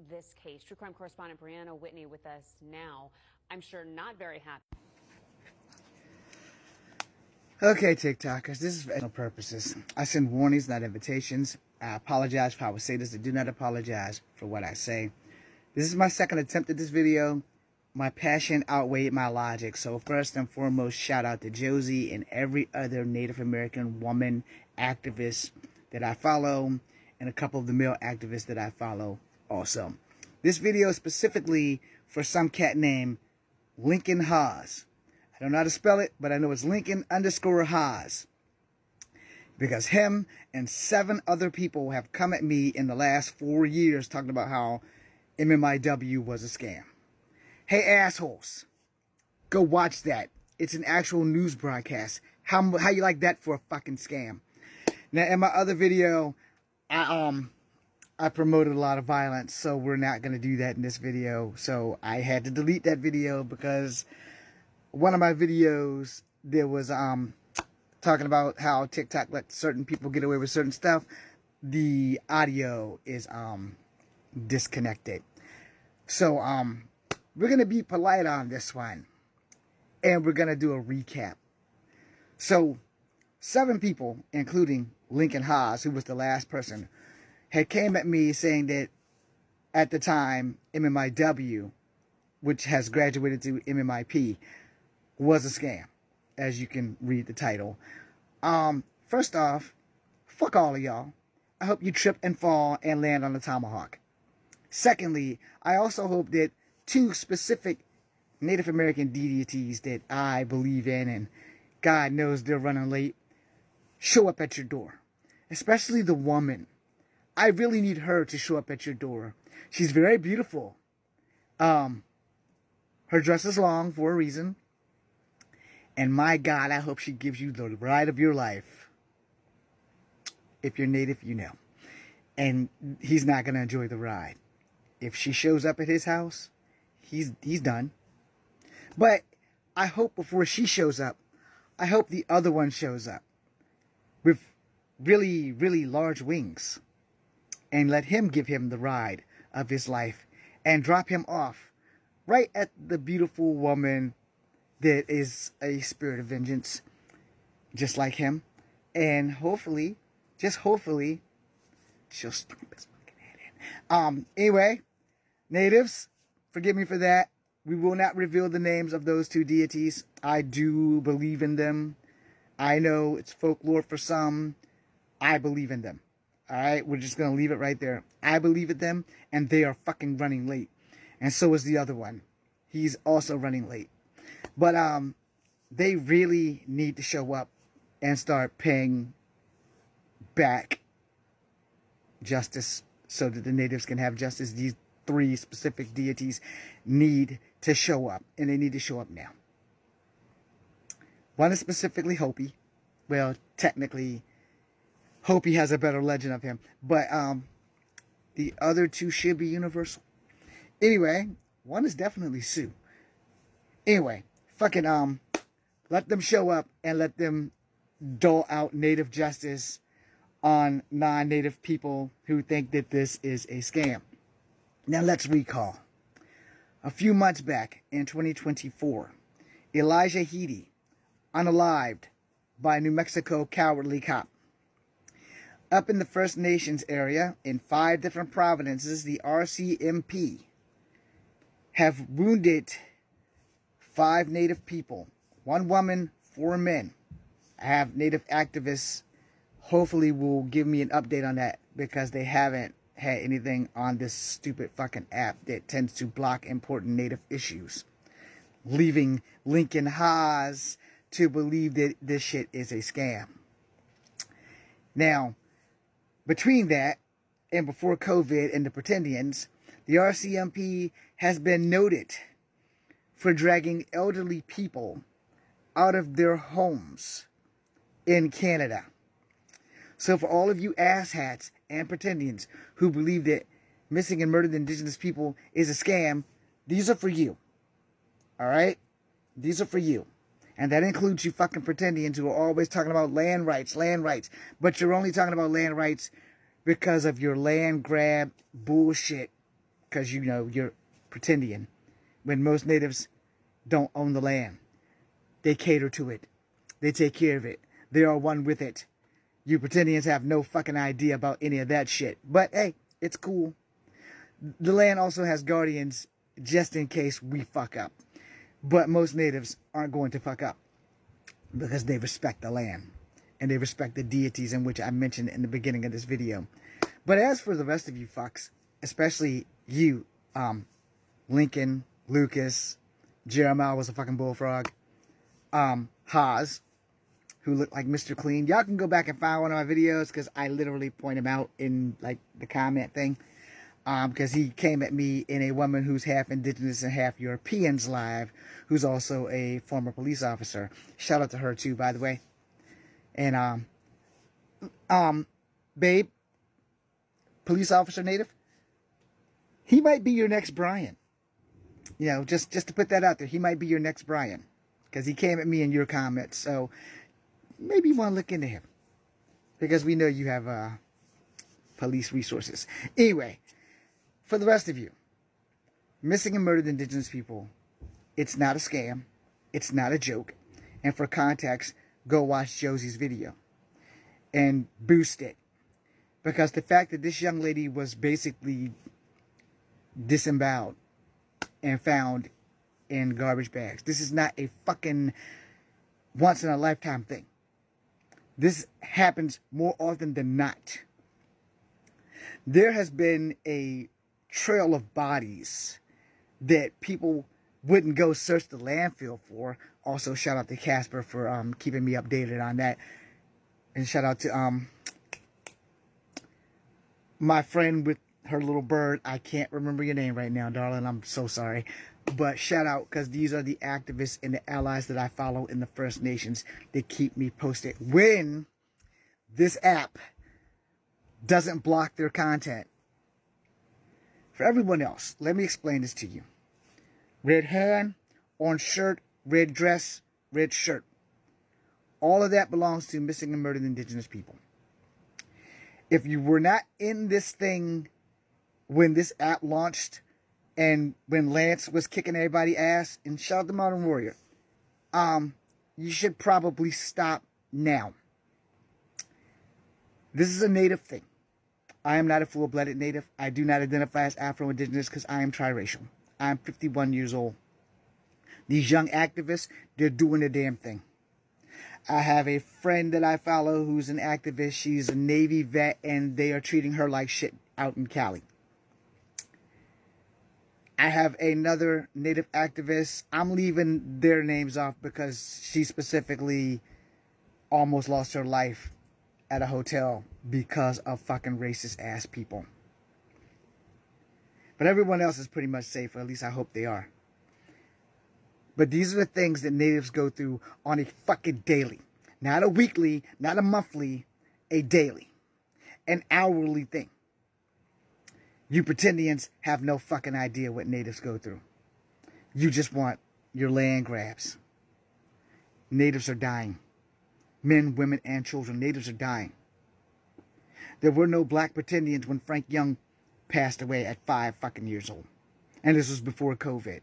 This case. True crime correspondent Brianna Whitney with us now. I'm sure not very happy. Okay, TikTokers, this is for educational purposes. I send warnings, not invitations. I apologize for how I say this. I do not apologize for what I say. This is my second attempt at this video. My passion outweighed my logic. So first and foremost, shout out to Josie and every other Native American woman activist that I follow, and a couple of the male activists that I follow also. This video is specifically for some cat named Lincoln Haas. I don't know how to spell it, but I know it's Lincoln_Haas. Because him and 7 other people have come at me in the last 4 years talking about how MMIW was a scam. Hey assholes, go watch that. It's an actual news broadcast. How you like that for a fucking scam? Now in my other video, I promoted a lot of violence, so we're not going to do that in this video. So I had to delete that video because one of my videos, there was talking about how TikTok let certain people get away with certain stuff. The audio is disconnected. So we're going to be polite on this one, and we're going to do a recap. So 7 people, including Lincoln Haas, who was the last person, had came at me saying that at the time MMIW, which has graduated to MMIP, was a scam, as you can read the title. First off, fuck all of y'all. I hope you trip and fall and land on the tomahawk. Secondly, I also hope that 2 specific Native American deities that I believe in, and God knows they're running late, show up at your door. Especially the woman. I really need her to show up at your door. She's very beautiful. Her dress is long for a reason. And my God, I hope she gives you the ride of your life. If you're Native, you know. And he's not going to enjoy the ride. If she shows up at his house, he's done. But I hope before she shows up, I hope the other one shows up with really, really large wings. And let him give him the ride of his life and drop him off right at the beautiful woman that is a spirit of vengeance, just like him. And hopefully, just hopefully, she'll stomp his fucking head in. Anyway, Natives, forgive me for that. We will not reveal the names of those 2 deities. I do believe in them. I know it's folklore for some. I believe in them. Alright, we're just going to leave it right there. I believe in them, and they are fucking running late. And so is the other one. He's also running late. But they really need to show up and start paying back justice so that the Natives can have justice. These 3 specific deities need to show up, and they need to show up now. One is specifically Hopi. Well, technically, Hopi has a better legend of him, but the other 2 should be universal. Anyway, one is definitely Sioux. Anyway, fucking let them show up and let them dole out Native justice on non-Native people who think that this is a scam. Now let's recall. A few months back in 2024, Elijah Heedy, unalived by New Mexico cowardly cop. Up in the First Nations area, in 5 different provinces, the RCMP have wounded 5 Native people. 1 woman, 4 men. I have Native activists hopefully will give me an update on that, because they haven't had anything on this stupid fucking app that tends to block important Native issues, leaving Lincoln Haas to believe that this shit is a scam. Now, between that and before COVID and the Pretendians, the RCMP has been noted for dragging elderly people out of their homes in Canada. So for all of you asshats and Pretendians who believe that missing and murdered Indigenous people is a scam, these are for you. Alright? These are for you. And that includes you fucking Pretendians who are always talking about land rights. But you're only talking about land rights because of your land grab bullshit because, you know, you're pretending. When most natives don't own the land. They cater to it. They take care of it. They are one with it. You pretendians have no fucking idea about any of that shit. But hey, it's cool. The land also has guardians just in case we fuck up. But most natives aren't going to fuck up because they respect the land and they respect the deities in which I mentioned in the beginning of this video. But as for the rest of you fucks, especially you, Lincoln, Lucas, Jeremiah was a fucking bullfrog, Haas, who looked like Mr. Clean. Y'all can go back and find one of my videos because I literally point him out in like the comment thing. Because he came at me in a woman who's half indigenous and half Europeans live, who's also a former police officer. Shout out to her too, by the way. And babe, police officer native, he might be your next Brian. You know, just to put that out there, he might be your next Brian. Because he came at me in your comments. So maybe you want to look into him. Because we know you have police resources. Anyway, for the rest of you, missing and murdered indigenous people, it's not a scam. It's not a joke. And for context, go watch Josie's video. And boost it. Because the fact that this young lady was basically disemboweled and found in garbage bags. This is not a fucking once in a lifetime thing. This happens more often than not. There has been a trail of bodies that people wouldn't go search the landfill for. Also, shout out to Casper for keeping me updated on that. And shout out to my friend with her little bird. I can't remember your name right now, darling. I'm so sorry. But shout out, because these are the activists and the allies that I follow in the First Nations that keep me posted. When this app doesn't block their content. For everyone else, let me explain this to you. Red hand, orange shirt, red dress, red shirt. All of that belongs to missing and murdered indigenous people. If you were not in this thing when this app launched, and when Lance was kicking everybody's ass, and shout out to Modern Warrior, you should probably stop now. This is a native thing. I am not a full-blooded native. I do not identify as Afro-Indigenous because I am triracial. I am 51 years old. These young activists, they're doing their damn thing. I have a friend that I follow who's an activist. She's a Navy vet, and they are treating her like shit out in Cali. I have another native activist. I'm leaving their names off because she specifically almost lost her life at a hotel because of fucking racist ass people. But everyone else is pretty much safe, or at least I hope they are. But these are the things that natives go through on a fucking daily. Not a weekly, not a monthly, a daily. An hourly thing. You pretendians have no fucking idea what natives go through. You just want your land grabs. Natives are dying. Men, women, and children. Natives are dying. There were no black pretendians when Frank Young passed away at 5 fucking years old. And this was before COVID.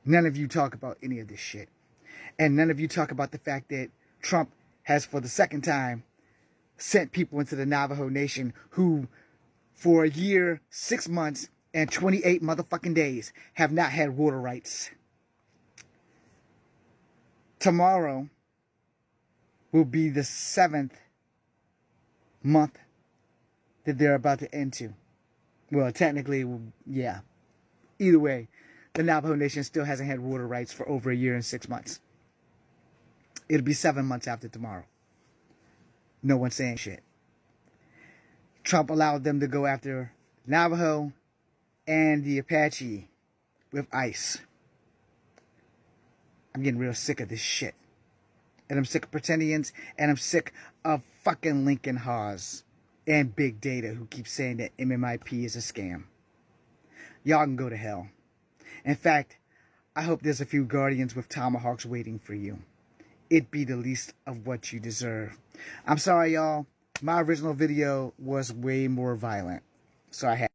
None of you talk about any of this shit. And none of you talk about the fact that Trump has, for the second time, sent people into the Navajo Nation who, for a year, 6 months, and 28 motherfucking days, have not had water rights. Tomorrow will be the 7th month that they're about to end to. Well, technically, yeah. Either way, the Navajo Nation still hasn't had water rights for over a year and 6 months. It'll be 7 months after tomorrow. No one's saying shit. Trump allowed them to go after Navajo and the Apache with ICE. I'm getting real sick of this shit. And I'm sick of pretendians, and I'm sick of fucking Lincoln Haas and Big Data who keep saying that MMIP is a scam. Y'all can go to hell. In fact, I hope there's a few guardians with tomahawks waiting for you. It'd be the least of what you deserve. I'm sorry, y'all. My original video was way more violent. So I had